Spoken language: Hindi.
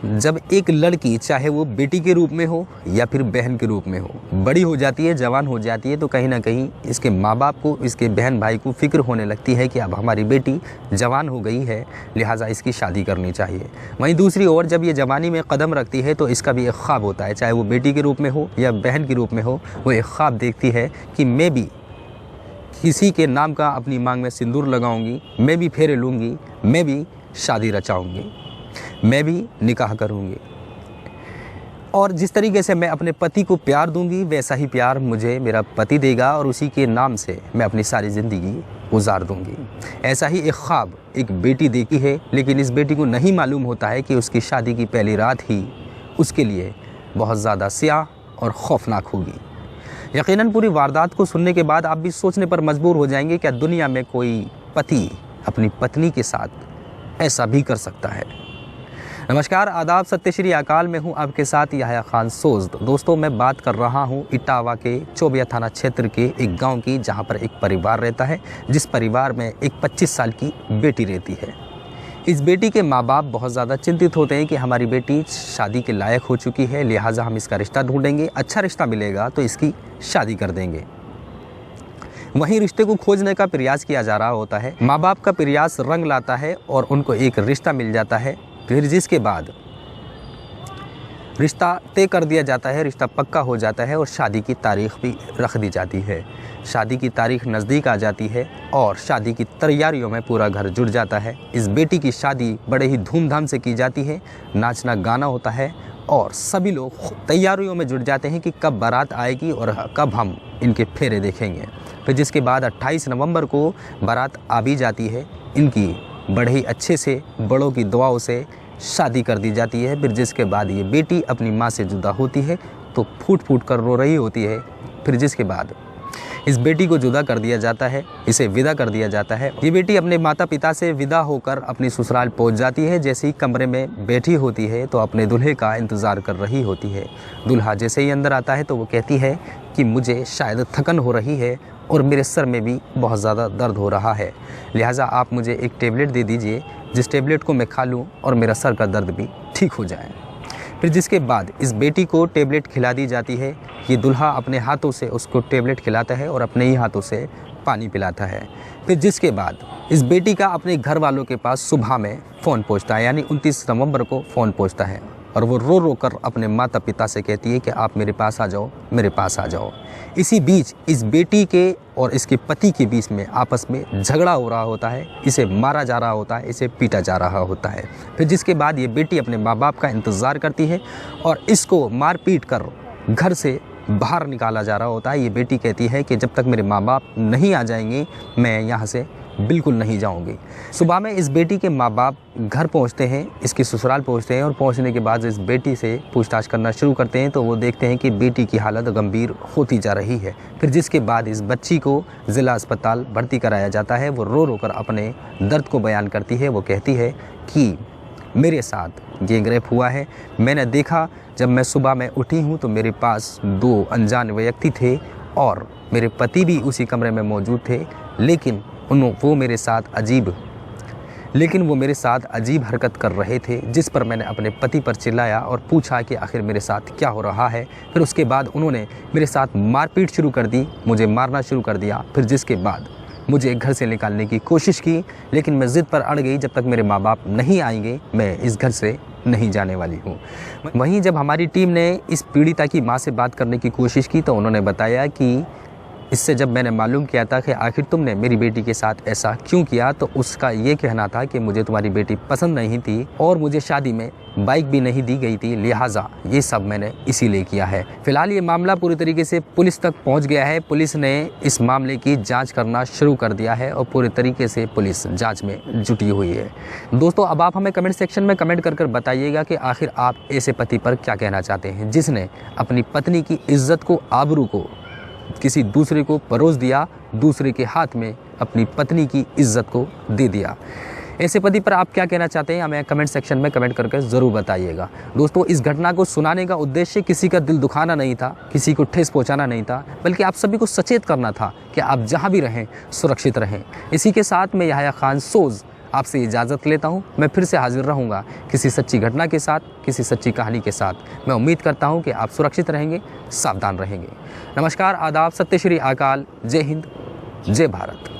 जब एक लड़की, चाहे वो बेटी के रूप में हो या फिर बहन के रूप में हो, बड़ी हो जाती है, जवान हो जाती है, तो कहीं ना कहीं इसके माँ बाप को, इसके बहन भाई को फिक्र होने लगती है कि अब हमारी बेटी जवान हो गई है, लिहाजा इसकी शादी करनी चाहिए। वहीं दूसरी ओर जब ये जवानी में कदम रखती है तो इसका भी एक ख्वाब होता है, चाहे वो बेटी के रूप में हो या बहन के रूप में हो, वो एक ख्वाब देखती है कि मैं भी किसी के नाम का अपनी मांग में सिंदूर लगाऊंगी, मैं भी फेरे लूँगी, मैं भी शादी रचाऊंगी, मैं भी निकाह करूंगी। और जिस तरीके से मैं अपने पति को प्यार दूंगी, वैसा ही प्यार मुझे मेरा पति देगा और उसी के नाम से मैं अपनी सारी ज़िंदगी गुजार दूंगी। ऐसा ही एक ख्वाब एक बेटी देखी है, लेकिन इस बेटी को नहीं मालूम होता है कि उसकी शादी की पहली रात ही उसके लिए बहुत ज़्यादा स्याह और खौफनाक होगी। यकीनन पूरी वारदात को सुनने के बाद आप भी सोचने पर मजबूर हो जाएंगे, क्या दुनिया में कोई पति अपनी पत्नी के साथ ऐसा भी कर सकता है। नमस्कार, आदाब, सत्य श्री अकाल। में हूँ आपके साथ याह्या खान सोज़द। दोस्तों, मैं बात कर रहा हूँ इटावा के चोबिया थाना क्षेत्र के एक गांव की, जहां पर एक परिवार रहता है, जिस परिवार में एक 25 साल की बेटी रहती है। इस बेटी के माँ बाप बहुत ज़्यादा चिंतित होते हैं कि हमारी बेटी शादी के लायक हो चुकी है, लिहाजा हम इसका रिश्ता ढूंढेंगे, अच्छा रिश्ता मिलेगा तो इसकी शादी कर देंगे। वहीं रिश्ते को खोजने का प्रयास किया जा रहा होता है। माँ बाप का प्रयास रंग लाता है और उनको एक रिश्ता मिल जाता है, फिर जिसके बाद रिश्ता तय कर दिया जाता है, रिश्ता पक्का हो जाता है और शादी की तारीख भी रख दी जाती है। शादी की तारीख नज़दीक आ जाती है और शादी की तैयारियों में पूरा घर जुट जाता है। इस बेटी की शादी बड़े ही धूमधाम से की जाती है, नाचना गाना होता है और सभी लोग तैयारियों में जुट जाते हैं कि कब बारात आएगी और कब हम इनके फेरे देखेंगे। फिर जिसके बाद 28 नवंबर को बारात आ भी जाती है। इनकी बड़े ही अच्छे से बड़ों की दुआओं से शादी कर दी जाती है। फिर जिसके बाद ये बेटी अपनी माँ से जुदा होती है तो फूट फूट कर रो रही होती है। फिर जिसके बाद इस बेटी को जुदा कर दिया जाता है, इसे विदा कर दिया जाता है। ये बेटी अपने माता पिता से विदा होकर अपनी ससुराल पहुंच जाती है। जैसे ही कमरे में बैठी होती है तो अपने दूल्हे का इंतज़ार कर रही होती है। दूल्हा जैसे ही अंदर आता है तो वो कहती है कि मुझे शायद थकन हो रही है और मेरे सर में भी बहुत ज़्यादा दर्द हो रहा है, लिहाजा आप मुझे एक टेबलेट दे दीजिए, जिस टेबलेट को मैं खा लूँ और मेरा सर का दर्द भी ठीक हो जाए। फिर जिसके बाद इस बेटी को टेबलेट खिला दी जाती है। ये दूल्हा अपने हाथों से उसको टेबलेट खिलाता है और अपने ही हाथों से पानी पिलाता है। फिर जिसके बाद इस बेटी का अपने घर वालों के पास सुबह में फ़ोन पहुंचता है, यानी 29 नवंबर को फ़ोन पहुंचता है और वो रो रो कर अपने माता पिता से कहती है कि आप मेरे पास आ जाओ, मेरे पास आ जाओ। इसी बीच इस बेटी के और इसके पति के बीच में आपस में झगड़ा हो रहा होता है, इसे मारा जा रहा होता है, इसे पीटा जा रहा होता है। फिर जिसके बाद ये बेटी अपने माँ बाप का इंतज़ार करती है और इसको मार पीट कर घर से बाहर निकाला जा रहा होता है। ये बेटी कहती है कि जब तक मेरे माँ बाप नहीं आ जाएंगे मैं यहाँ से बिल्कुल नहीं जाऊंगी। सुबह में इस बेटी के माँ बाप घर पहुंचते हैं, इसकी ससुराल पहुंचते हैं और पहुंचने के बाद इस बेटी से पूछताछ करना शुरू करते हैं तो वो देखते हैं कि बेटी की हालत गंभीर होती जा रही है। फिर जिसके बाद इस बच्ची को ज़िला अस्पताल भर्ती कराया जाता है। वो रो रो कर अपने दर्द को बयान करती है। वो कहती है कि मेरे साथ गैंग रेप हुआ है। मैंने देखा, जब मैं सुबह में उठी हूँ तो मेरे पास 2 अनजान व्यक्ति थे और मेरे पति भी उसी कमरे में मौजूद थे, लेकिन वो मेरे साथ अजीब हरकत कर रहे थे, जिस पर मैंने अपने पति पर चिल्लाया और पूछा कि आखिर मेरे साथ क्या हो रहा है। फिर उसके बाद उन्होंने मेरे साथ मारपीट शुरू कर दी, मुझे मारना शुरू कर दिया। फिर जिसके बाद मुझे घर से निकालने की कोशिश की, लेकिन मैं ज़िद पर अड़ गई, जब तक मेरे माँ बाप नहीं आएंगे मैं इस घर से नहीं जाने वाली हूँ। वहीं जब हमारी टीम ने इस पीड़िता की माँ से बात करने की कोशिश की तो उन्होंने बताया कि इससे जब मैंने मालूम किया था कि आखिर तुमने मेरी बेटी के साथ ऐसा क्यों किया, तो उसका ये कहना था कि मुझे तुम्हारी बेटी पसंद नहीं थी और मुझे शादी में बाइक भी नहीं दी गई थी, लिहाजा ये सब मैंने इसीलिए किया है। फिलहाल ये मामला पूरी तरीके से पुलिस तक पहुंच गया है। पुलिस ने इस मामले की जांच करना शुरू कर दिया है और पूरी तरीके से पुलिस जांच में जुटी हुई है। दोस्तों, अब आप हमें कमेंट सेक्शन में कमेंट कर बताइएगा कि आखिर आप ऐसे पति पर क्या कहना चाहते हैं जिसने अपनी पत्नी की इज्जत को, आबरू को किसी दूसरे को परोस दिया, दूसरे के हाथ में अपनी पत्नी की इज्जत को दे दिया। ऐसे पति पर आप क्या कहना चाहते हैं हमें कमेंट सेक्शन में कमेंट करके ज़रूर बताइएगा। दोस्तों, इस घटना को सुनाने का उद्देश्य किसी का दिल दुखाना नहीं था, किसी को ठेस पहुंचाना नहीं था, बल्कि आप सभी को सचेत करना था कि आप जहां भी रहें सुरक्षित रहें। इसी के साथ मैं याह्या खान सोज़ आपसे इजाज़त लेता हूँ। मैं फिर से हाजिर रहूँगा किसी सच्ची घटना के साथ, किसी सच्ची कहानी के साथ। मैं उम्मीद करता हूँ कि आप सुरक्षित रहेंगे, सावधान रहेंगे। नमस्कार, आदाब, सत्य श्री अकाल, जय हिंद, जय भारत।